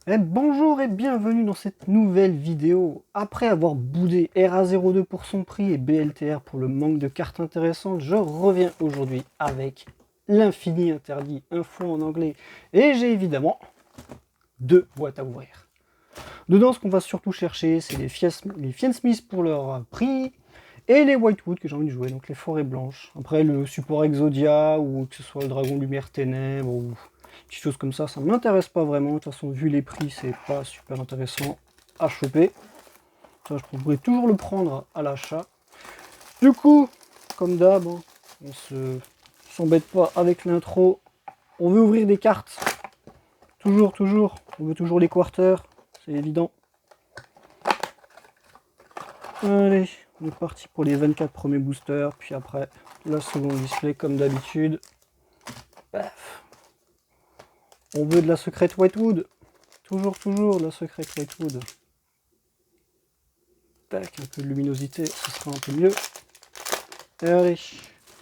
Bonjour et bienvenue dans cette nouvelle vidéo. Après avoir boudé RA02 pour son prix et BLTR pour le manque de cartes intéressantes, je reviens aujourd'hui avec l'infini interdit, info en anglais. Et j'ai évidemment deux boîtes à ouvrir. Dedans, ce qu'on va surtout chercher, c'est les Fiend Smith pour leur prix et les Whitewood que j'ai envie de jouer, donc les forêts blanches. Après, le support Exodia ou que ce soit le Dragon Lumière Ténèbres ou des choses comme ça m'intéresse pas vraiment. De toute façon, vu les prix, c'est pas super intéressant à choper. Ça, je pourrais toujours le prendre à l'achat. Du coup, comme d'hab, on s'embête pas avec l'intro. On veut ouvrir des cartes. Toujours. On veut toujours les quarters, c'est évident. Allez, on est parti pour les 24 premiers boosters, puis après la seconde display comme d'habitude. Paf. On veut de la secrète Whitewood. Toujours de la secrète Whitewood. Tac, un peu de luminosité, ce sera un peu mieux. Et allez,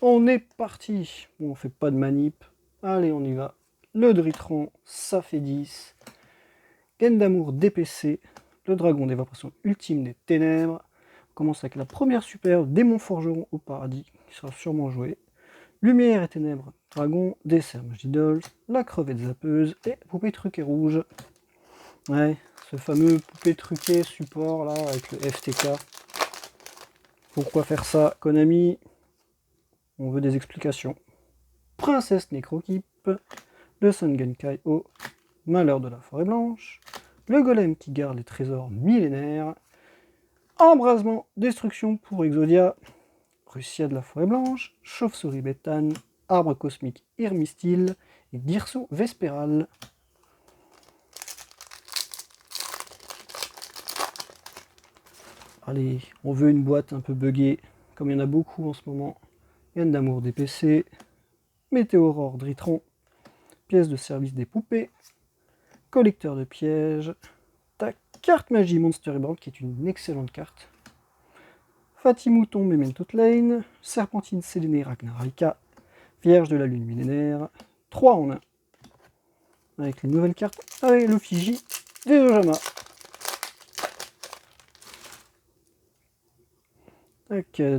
on est parti. Bon, on fait pas de manip. Allez, on y va. Le Dritron, ça fait 10. Gendamour DPC, le dragon d'évaporation ultime des ténèbres. On commence avec la première super, Démon Forgeron au paradis, qui sera sûrement joué. Lumière et ténèbres, dragon, dessert Magidol, la crevette zappeuse et poupée truquée rouge. Ouais, ce fameux poupée truquée support là avec le FTK. Pourquoi faire ça, Konami? On veut des explications. Princesse Necrokeep, le Sun Genkai O, Malheur de la forêt blanche, le golem qui garde les trésors millénaires, embrasement, destruction pour Exodia, Russia de la forêt blanche, chauve-souris béthane, arbre cosmique Irmistil et Dirceau Vespéral. Allez, on veut une boîte un peu buggée, comme il y en a beaucoup en ce moment. Yann d'amour des PC, Météorore Dritron, pièce de service des poupées, collecteur de pièges, ta carte magie Monster Reborn qui est une excellente carte. Fatimouton Memento Lane, Serpentine Sélénée Ragnarika, Vierge de la Lune millénaire, 3 en 1. Avec les nouvelles cartes, avec le Fiji des Ojama.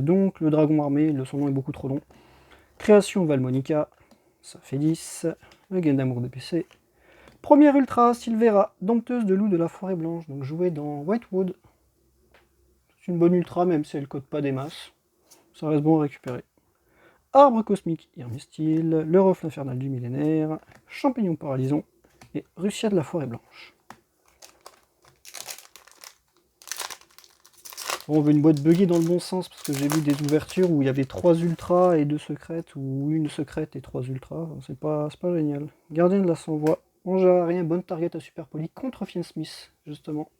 Donc le dragon armé, son nom est beaucoup trop long. Création Valmonica, ça fait 10. Le gain d'amour de PC. Première ultra, Silvera, dompteuse de loup de la forêt blanche, donc jouée dans Whitewood. C'est une bonne ultra, même si elle code pas des masses. Ça reste bon à récupérer. Arbre cosmique Irmistil, le reflet infernal du millénaire, champignon paralysant et Russia de la forêt blanche. Bon, on veut une boîte buggée dans le bon sens, parce que j'ai vu des ouvertures où il y avait 3 ultras et 2 secrètes, ou une secrète et 3 ultras. C'est pas génial. Gardien de la sans-voix, ange à rien, bonne target à Super Poli contre Fiend Smith, justement.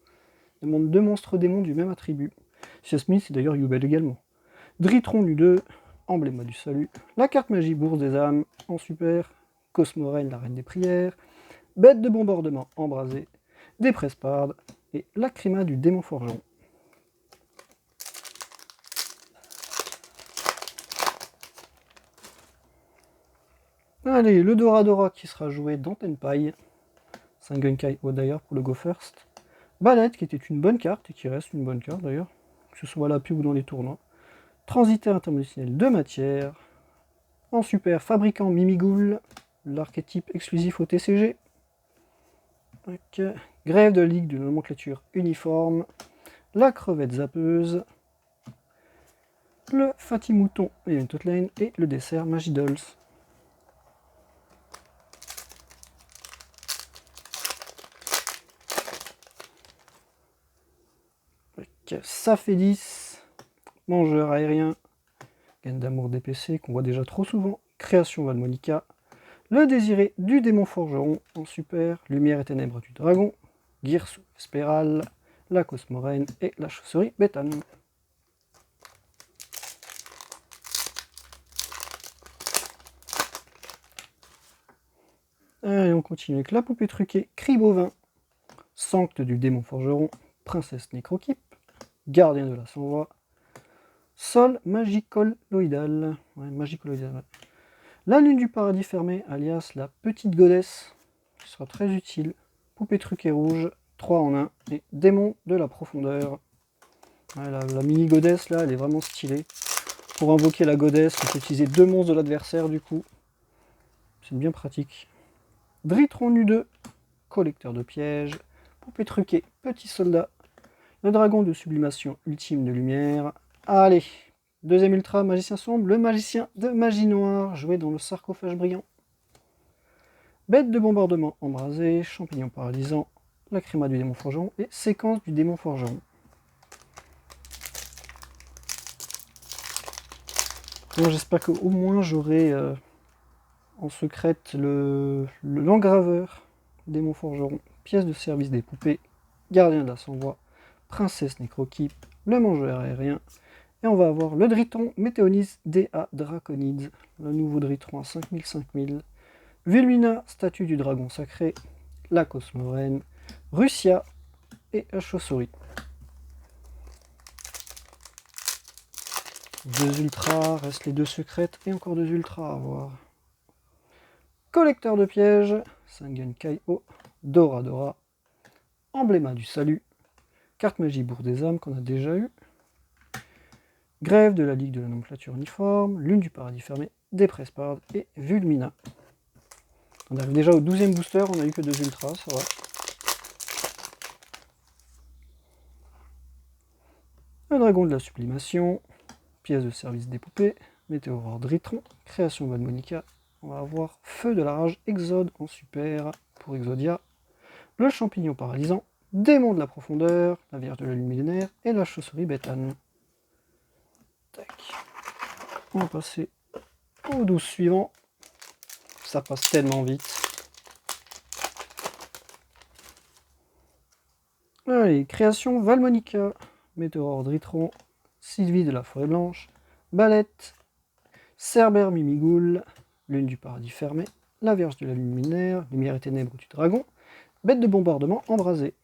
Demande 2 monstres démons du même attribut. Fiend Smith, c'est d'ailleurs Yubel également. Dritron du 2, emblème du salut. La carte magie bourse des âmes, en super. Cosmorène, la reine des prières. Bête de bombardement embrasée. Des Prespardes. Et Lacrima du démon forgeron. Allez, le Doradora qui sera joué dans Tenpai. C'est un Genkai O d'ailleurs pour le Go First. Balette qui était une bonne carte et qui reste une bonne carte d'ailleurs, que ce soit à la pub ou dans les tournois. Transitaire intermoditionnel de matière. En super, fabricant Mimigoul, l'archétype exclusif au TCG. Okay. Grève de ligue de nomenclature uniforme. La crevette zappeuse. Le Fatimouton et une Totlane et le dessert Magidols. Ça fait 10. Mangeur aérien. Gaine d'amour DPC qu'on voit déjà trop souvent. Création Valmonica. Le désiré du démon forgeron en super. Lumière et ténèbres du dragon. Girsu Spéral. La cosmorène et la chausserie béthane. Allez, on continue avec la poupée truquée. Cri bovin. Sancte du démon forgeron. Princesse Necrokeep. Gardien de la sans-voix. Sol magicoloïdal. Ouais, magicoloïdal. Ouais. La lune du paradis fermé, alias la petite godesse, qui sera très utile. poupée truquée rouge, 3 en 1, et démon de la profondeur. Ouais, la mini goddess là, elle est vraiment stylée. Pour invoquer la goddess, il faut utiliser 2 monstres de l'adversaire du coup. C'est bien pratique. Dritron nu2, collecteur de pièges, poupée truquée, petit soldat, le dragon de sublimation ultime de lumière. Allez, deuxième ultra, magicien sombre, le magicien de magie noire, joué dans le sarcophage brillant. Bête de bombardement embrasée, champignon paralysant, la créma du démon forgeron et séquence du démon forgeron. Bon, j'espère qu'au moins j'aurai en secrète l'engraveur démon forgeron, pièce de service des poupées, gardien de la sans-voix, princesse nécrokeep, le mangeur aérien, et on va avoir le Driton Météonis DA Draconides, le nouveau Driton à 5000. Vulmina, statue du dragon sacré, la Cosmorène, Russia et la chauve-souris. 2 ultras, restent les 2 secrètes et encore 2 ultras à voir. Collecteur de pièges, Sangen Kai-O, Dora, Embléma du salut, carte magie bourre des âmes qu'on a déjà eu, Grève de la Ligue de la nomenclature uniforme, Lune du paradis fermé, Déprespard et Vulmina. On arrive déjà au 12e booster, on n'a eu que 2 ultras, ça va. Le dragon de la sublimation, pièce de service des poupées, Météorore Dritron, création Valmonica. On va avoir Feu de la rage Exode en super pour Exodia, le champignon paralysant, démon de la profondeur, la vierge de la lune millénaire et la chauve-souris béthane. Tac. On va passer au 12 suivant. Ça passe tellement vite. Allez, création Valmonica, Météorore Dritron, Sylvie de la forêt blanche, Balette, Cerbère Mimigoul, Lune du paradis fermé, la Vierge de la lune millénaire, Lumière et ténèbres du dragon, Bête de bombardement embrasée.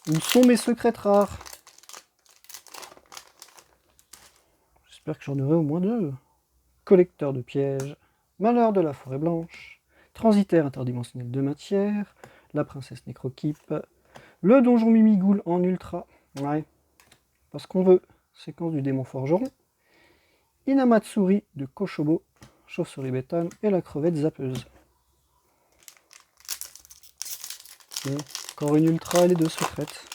Où sont mes secrètes rares? J'espère que j'en aurai au moins 2. Collecteur de pièges, Malheur de la forêt blanche, Transitaire interdimensionnel de matière, la princesse nécrokeep, le donjon Mimigoul en ultra, ouais, parce qu'on veut, séquence du démon forgeron, Inamatsuri de Koshobo, chauve-souris béthane et la crevette zappeuse. Bon, encore une ultra et les 2 secrètes.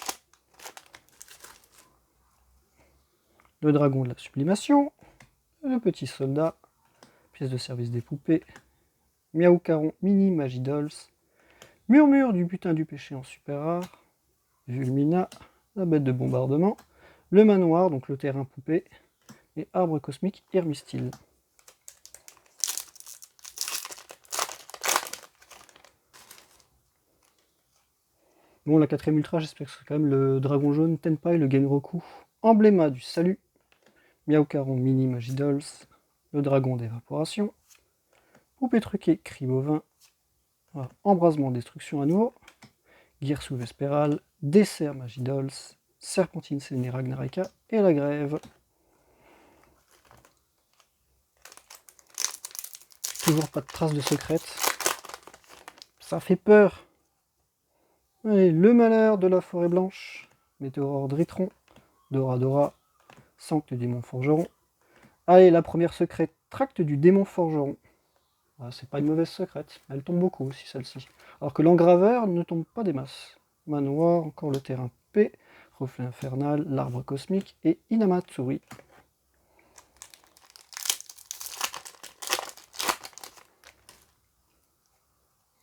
Le dragon de la sublimation, le petit soldat, pièce de service des poupées, Miaou Caron mini Magie Dolls, Murmure du butin du péché en super rare, Vulmina, la bête de bombardement, le manoir, donc le terrain poupée, et arbre cosmique Hermistyle. Bon, la 4ème ultra, j'espère que c'est quand même le dragon jaune Tenpai, le Genroku, Embléma du salut, Miaou Caron mini Magie Dolls, le dragon d'évaporation, poupée truquée cri bovin, voilà, embrasement destruction à nouveau, Girsu Vespéral, dessert Magie Dolls, Serpentine Sélénée Ragnaraka et la grève. Toujours pas de traces de secrète. Ça fait peur. Allez, le malheur de la forêt blanche, Météorore Dritron, Dora, Sancte du démon forgeron. Allez, la première secrète, Tract du démon forgeron. Ah, c'est pas une mauvaise secrète, elle tombe beaucoup aussi celle-ci. Alors que l'engraveur ne tombe pas des masses. Manoir, encore le terrain P, Reflet infernal, l'arbre cosmique et Inamatsuri.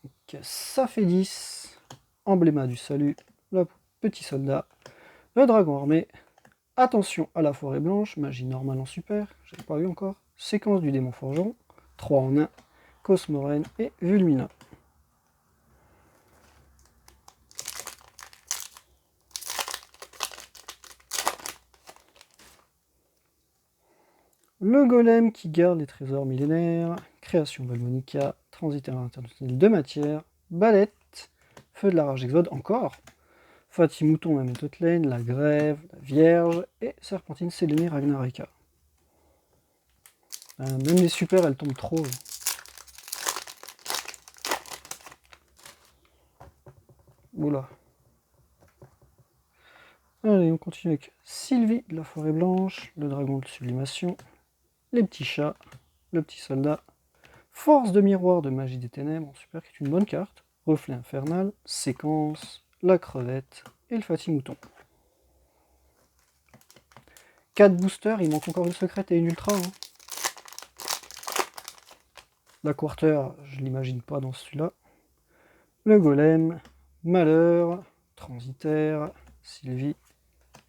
Donc, ça fait 10. Embléma du salut, le petit soldat, le dragon armé. Attention à la forêt blanche, magie normale en super, j'avais pas vu encore. Séquence du démon forgeron, 3 en 1, Cosmorène et Vulmina. Le golem qui garde les trésors millénaires, création Valmonica, transitaire international de matière, Balette, feu de la rage exode encore, Fatimouton Mametotlaine, la grève, la vierge et Serpentine Sélénée Ragnaraka. Même les super elles tombent trop. Oula. Allez, on continue avec Sylvie de la Forêt Blanche, le dragon de sublimation, les petits chats, le petit soldat, force de miroir de magie des ténèbres, super, qui est une bonne carte, reflet infernal, séquence, la crevette et le fatigue-mouton. 4 boosters, il manque encore une secrète et une ultra. Hein. La quarter, je l'imagine pas dans celui-là. Le golem, malheur, transitaire, Sylvie.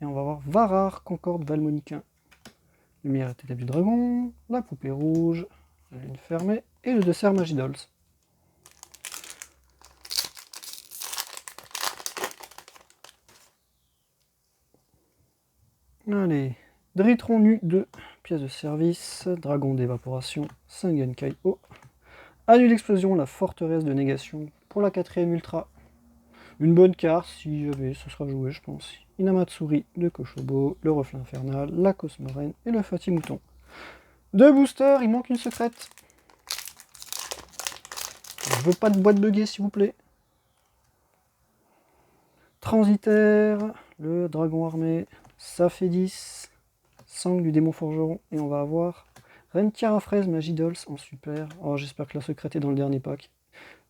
Et on va voir Varar, Concorde, Valmonicain. Lumière et ténèbres du dragon, la poupée rouge, la lune fermée et le dessert Magidols. Allez, Dritron nu 2, pièce de service, dragon d'évaporation, Singen Kai-O. Annule explosion, la forteresse de négation pour la 4ème ultra. Une bonne carte, si jamais ce sera joué, je pense. Inamatsuri de Koshobo, le reflet infernal, la Cosmorène et le Fati-Mouton. 2 boosters, il manque une secrète. Je veux pas de boîte buggée, s'il vous plaît. Transitaire, le dragon armé, ça fait 10. Sang du démon forgeron, et on va avoir Rentia à fraise Magidols en super. Oh, j'espère que la secrète est dans le dernier pack.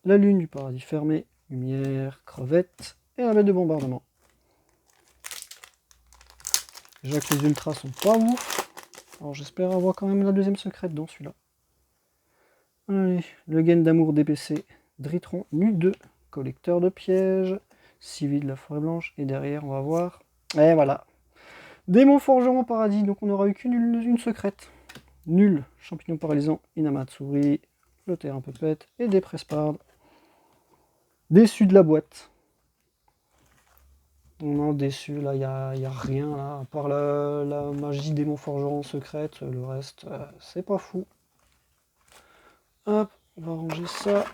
La lune du paradis fermé, lumière, crevette et un bête de bombardement. Déjà que les ultras sont pas ouf. Alors j'espère avoir quand même la deuxième secrète dans celui-là. Allez, le gain d'amour DPC, Dritron nu 2, collecteur de pièges, Sylvie de la Forêt Blanche, et derrière on va voir. Et voilà. Démon forgeron paradis, donc on n'aura eu qu'une secrète. Nul, champignon paralysant, Inamatsuri, le terrain pépette et des Prespard. Déçu de la boîte. Non, déçu, là, il n'y a rien, là, à part la magie démon forgeron secrète, le reste, c'est pas fou. Hop, on va ranger ça.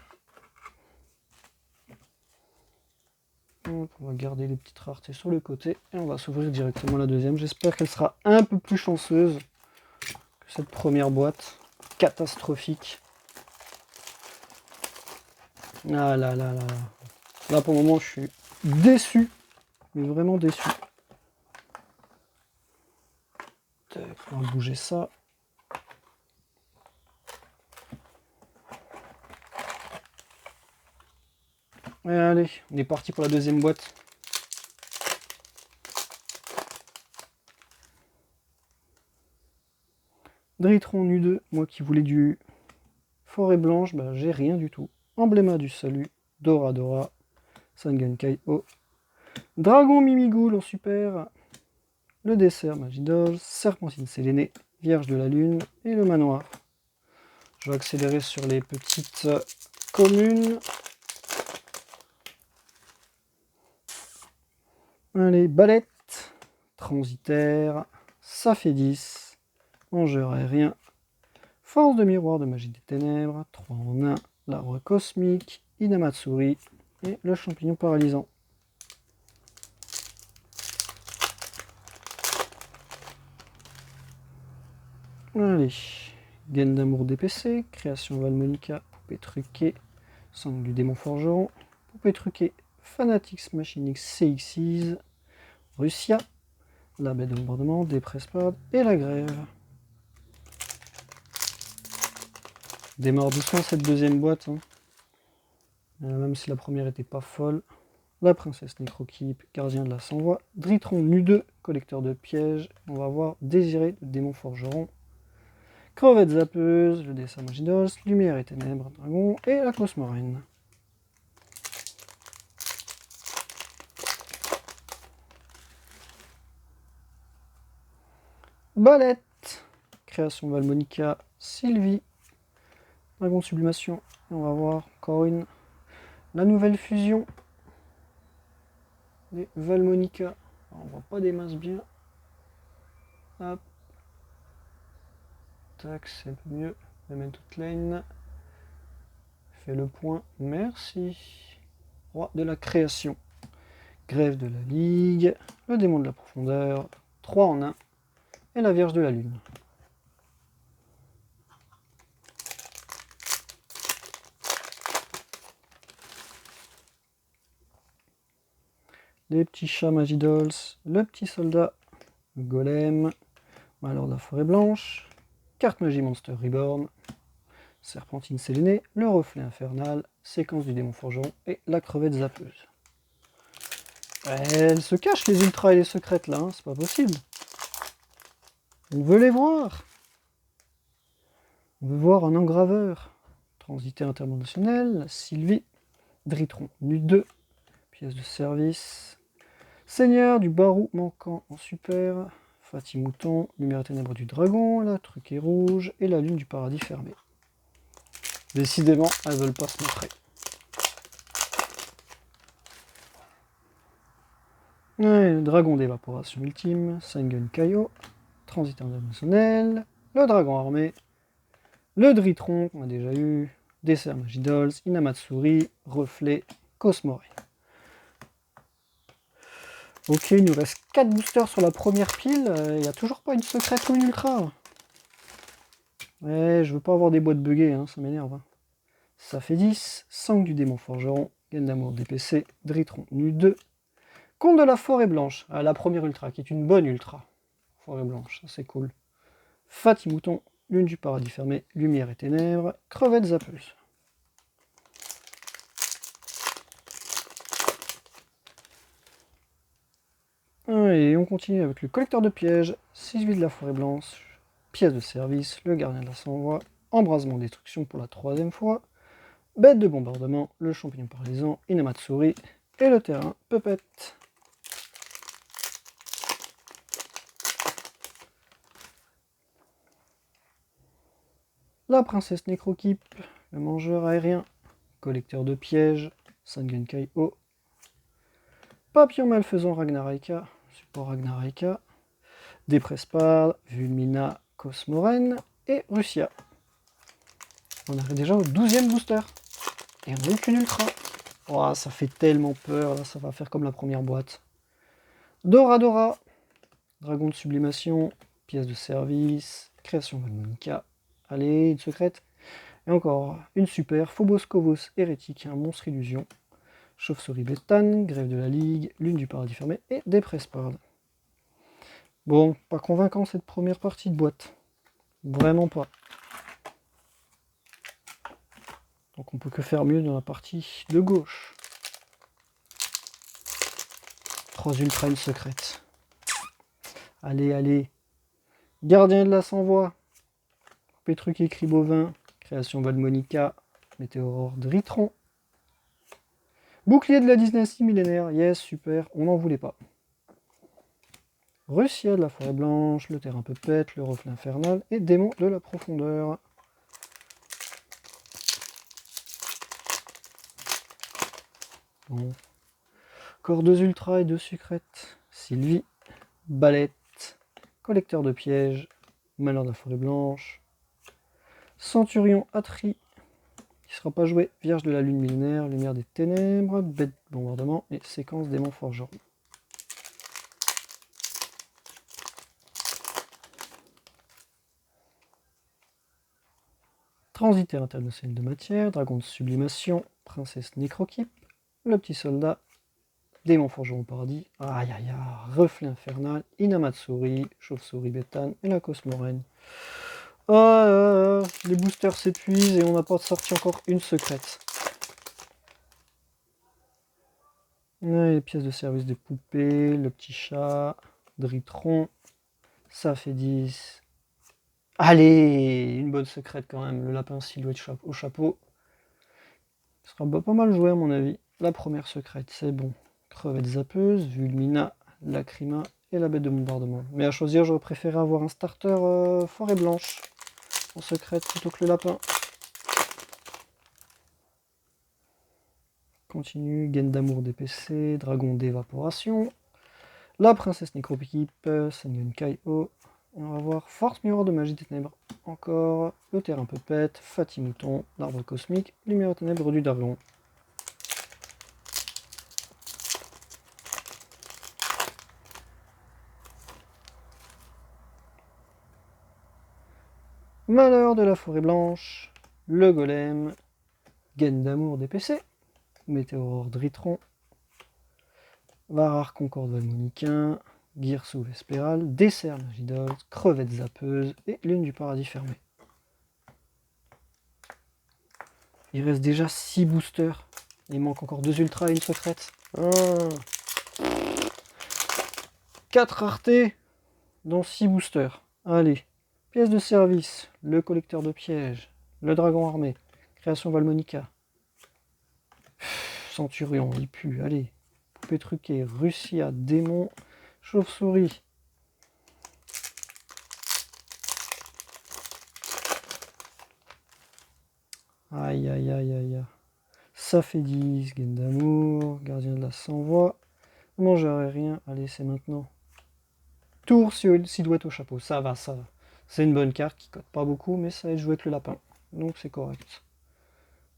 Hop, on va garder les petites raretés sur le côté, et on va s'ouvrir directement la deuxième. J'espère qu'elle sera un peu plus chanceuse que cette première boîte, catastrophique. Ah là là là. Là, pour le moment, je suis déçu. Mais vraiment déçu. On va bouger ça. Et allez, on est parti pour la deuxième boîte. Dritron nu 2, moi qui voulais du Forêt Blanche, bah j'ai rien du tout. Embléma du salut, Dora Dora, Sangan Kai-O. Dragon Mimigoul en super. Le dessert Magidols, Serpentine Sélénée, Vierge de la Lune et le manoir. Je vais accélérer sur les petites communes. Allez, Balette, Transitaire, ça fait 10. Mangeur aérien, Force de miroir de magie des ténèbres, 3 en 1, l'arbre cosmique, Inamatsuri et le champignon paralysant. Allez, gaine d'amour DPC, création Valmonica, poupée truquée, sang du démon forgeron, poupée truquée, Fanatics Machinix CXIs, Russia, la bête de bombardement, des Prespad et la grève. Démarre doucement cette deuxième boîte, hein. Même si la première était pas folle. La princesse Nécrokeep, gardien de la sans-voix, Dritron nu 2, collecteur de pièges. On va voir Désiré, le démon forgeron, crevette zappeuse, le dessin Magidos, lumière et ténèbres, dragon et la Cosmorène. Balette, création Valmonica, Sylvie, dragon de sublimation. Et on va voir encore une. La nouvelle fusion des Valmonica. Alors, on voit pas des masses bien. Hop. Tac, c'est un peu mieux. Je vais mettre toute lane. Fais le point. Merci. Roi de la création. Grève de la Ligue. Le démon de la profondeur. 3 en 1. Et la Vierge de la Lune. les petits chats Magidols, le petit soldat, le golem, malheur de la forêt blanche, carte magie Monster Reborn, serpentine sélénée, le reflet infernal, séquence du démon forgeron et la crevette zappeuse. Elles se cachent les ultras et les secrètes là, hein, c'est pas possible. On veut les voir. On veut voir un engraveur. Transité interdimensionnel, Sylvie, Dritron, Nu2, pièce de service, Seigneur du Barou manquant en super, Fatimouton, Lumière et ténèbres du dragon, la truc est rouge et la lune du paradis fermée. Décidément, elles veulent pas se montrer. Ouais, dragon d'évaporation ultime, Sengen Kaio, transit international, le dragon armé, le Dritron qu'on a déjà eu, Dessert Magidols, Inamatsuri, Reflet, Cosmoré. Ok, il nous reste 4 boosters sur la première pile, il n'y a toujours pas une secrète ou une ultra. Ouais, je veux pas avoir des boîtes buggées, hein, ça m'énerve. Hein. Ça fait 10, Sang du démon forgeron, Gaine d'amour DPC, Dritron Nu2, Conte de la forêt blanche, la première ultra, qui est une bonne ultra. Forêt blanche, ça c'est cool. Fatimouton, Lune du paradis fermé, Lumière et ténèbres, Crevette zappeuse. Et on continue avec le collecteur de pièges, 6 de la forêt blanche, pièce de service, le gardien de la sans-voix, embrasement destruction pour la 3e fois, bête de bombardement, le champignon paralysant, Inamatsuri, et le terrain Puppet. La princesse Necrokeep, le mangeur aérien, collecteur de pièges, Sangen Kai-O, papillon malfaisant Ragnaraka, support Ragnaraka, Déprespard, Vulmina, Cosmoren et Russia. On arrive déjà au 12e booster. Et on n'a eu qu'une ultra. Oh, ça fait tellement peur, là, ça va faire comme la première boîte. Dora, dragon de sublimation, pièce de service, création Valmonica. Allez, une secrète. Et encore une super, Phobos Covos hérétique, un monstre illusion. Chauve-souris Béthane, grève de la ligue, lune du paradis fermé et Déprespard. Bon, pas convaincant cette première partie de boîte. Vraiment pas. Donc on peut que faire mieux dans la partie de gauche. 3 ultra, une secrète. Allez, allez. Gardien de la sans-voix. Pétruc écrit bovin. Création Valmonica. Météorore Dritron. Bouclier de la dynastie millénaire. Yes, super. On n'en voulait pas. Russia de la forêt blanche. Le terrain Puppet. Le reflet infernal. Et démon de la profondeur. Bon. Encore 2 ultras et 2 secrètes. Sylvie. Balette. Collecteur de pièges. Malheur de la forêt blanche. Centurion Atri, qui ne sera pas joué. Vierge de la lune millénaire, lumière des ténèbres, bête de bombardement et séquence démon forgeron. Transitaire international de matière, dragon de sublimation, princesse Necrokeep, le petit soldat, démon forgeron au paradis, aïe aïe aïe, reflet infernal, Inamatsuri, chauve-souris Béthane et la Cosmorène. Les boosters s'épuisent et on n'a pas sorti encore une secrète. Les pièces de service des poupées, le petit chat, Dritron, ça fait 10. Allez, une bonne secrète quand même, le lapin silhouette au chapeau. Ce sera pas mal joué à mon avis. La première secrète, c'est bon. Crevette zappeuse, Vulmina, Lacrima et la bête de bombardement. Mais à choisir, j'aurais préféré avoir un starter forêt blanche en secrète plutôt que le lapin. Continue, gaine d'amour DPC, dragon d'évaporation, la princesse Necrokeep, Sengen Kai-O, on va voir force miroir de magie des ténèbres, encore le terrain Puppet, Fatimouton, l'arbre cosmique, lumière des ténèbres du dragon. Malheur de la forêt blanche, le golem, gaine d'amour DPC, météorore Dritron, Varar Concorde Valmonicain, Girsu Vespéral, Dessert Magidol, Crevette Zappeuse et Lune du Paradis fermée. Il reste déjà 6 boosters. Il manque encore 2 ultras et une secrète. 4 raretés dans 6 boosters. Allez. Pièce de service, le collecteur de pièges, le dragon armé, création Valmonica. Centurion, il pue, allez. Poupée truquée, Russia, démon, chauve-souris. Aïe, aïe, aïe, aïe. Ça fait 10, gaine d'amour, gardien de la sans-voix. Mangeur aérien, allez, c'est maintenant. Tour, silhouette au chapeau, ça va, ça va. C'est une bonne carte qui cote pas beaucoup, mais ça va être joué avec le lapin. Donc c'est correct.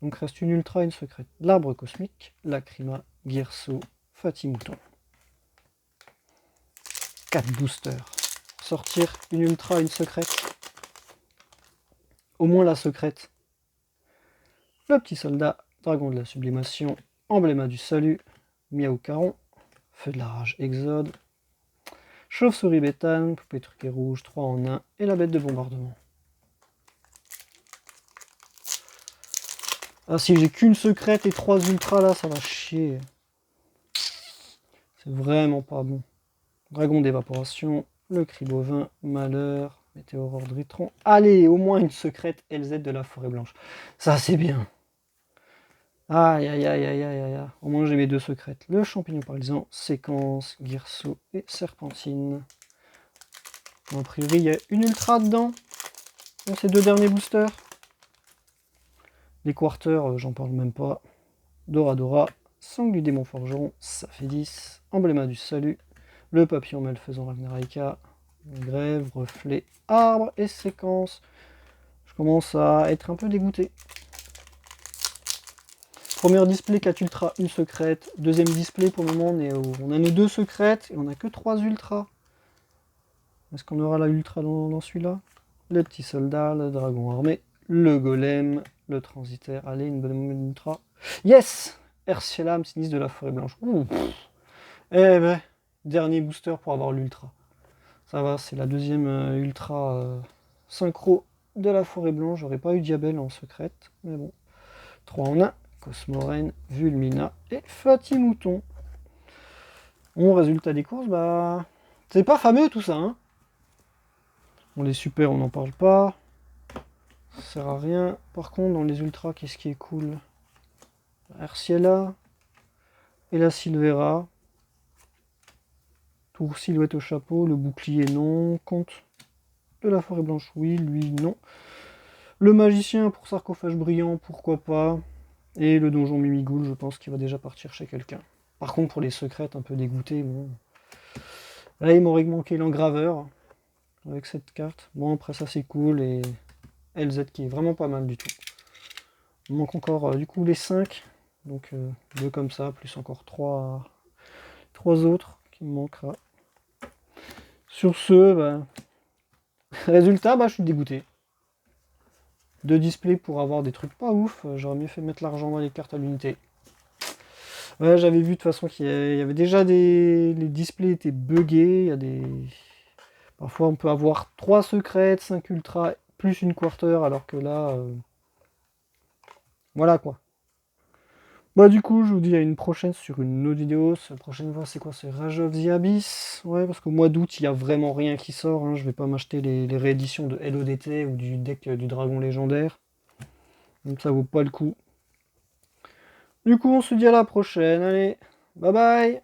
Donc reste une ultra et une secrète. L'arbre cosmique, Lacrima, Girso, Fatimouton. 4 boosters. Sortir une ultra, une secrète. Au moins la secrète. Le petit soldat, dragon de la sublimation, embléma du salut, Miaou Caron, feu de la rage exode, chauve-souris béthane, poupée truquée rouge, 3 en 1, et la bête de bombardement. Ah, si j'ai qu'une secrète et 3 ultras là, ça va chier. C'est vraiment pas bon. Dragon d'évaporation, le cri bovin, malheur, météorore dritron. Allez, au moins une secrète LZ de la forêt blanche. Ça, c'est bien. Aïe, aïe, aïe, aïe, aïe, aïe. Au moins, j'ai mes 2 secrètes. Le champignon paralysant, séquence, Girso et serpentine. A priori, il y a une ultra dedans. Dans ces 2 derniers boosters. Les quarters, j'en parle même pas. Dora, sang du démon forgeron, ça fait 10. Embléma du salut. Le papillon malfaisant Ravneraika. Grève, reflet, arbre et séquence. Je commence à être un peu dégoûté. Premier display 4 ultras, une secrète. Deuxième display pour le moment on a nos 2 secrètes et on n'a que 3 ultras. Est-ce qu'on aura la ultra dans celui-là? Le petit soldat, le dragon armé, le golem, le transitaire. Allez, une bonne ultra. Yes! Ercielam, sinistre de la forêt blanche. Ouh. Eh ben, dernier booster pour avoir l'ultra. Ça va, c'est la deuxième ultra synchro de la forêt blanche. J'aurais pas eu Diabel en secrète, mais bon. 3 en 1. Cosmorène, Vulmina et Fatimouton. Bon, résultat des courses, bah... c'est pas fameux tout ça, hein. Bon, les super, on n'en parle pas. Ça sert à rien. Par contre, dans les ultras, qu'est-ce qui est cool? Arciela et la Silvera. Tour silhouette au chapeau, le bouclier non. Comte de la forêt blanche, oui, lui non. Le magicien pour sarcophage brillant, pourquoi pas. Et le donjon Mimigoul, je pense qu'il va déjà partir chez quelqu'un. Par contre, pour les secrètes, un peu dégoûté, bon. Là, il m'aurait manqué l'engraveur avec cette carte. Bon, après ça, c'est cool. Et LZ qui est vraiment pas mal du tout. Il manque encore, du coup, les 5. Donc, 2 comme ça, plus encore 3 autres qui me manquera. Sur ce, bah, résultat, bah, je suis dégoûté. 2 displays pour avoir des trucs pas ouf. J'aurais mieux fait mettre l'argent dans les cartes à l'unité. Ouais, j'avais vu de toute façon qu'il y avait déjà les displays étaient buggés. Il y a des... Parfois on peut avoir 3 secrètes, 5 ultras, plus une quarter, alors que là... Voilà quoi. Bah du coup, je vous dis à une prochaine sur une autre vidéo. La prochaine fois, c'est quoi? C'est Rage of the Abyss. Ouais, parce qu'au mois d'août, il n'y a vraiment rien qui sort. Hein. Je vais pas m'acheter les rééditions de LODT ou du deck du Dragon Légendaire. Donc ça vaut pas le coup. Du coup, on se dit à la prochaine. Allez, bye bye!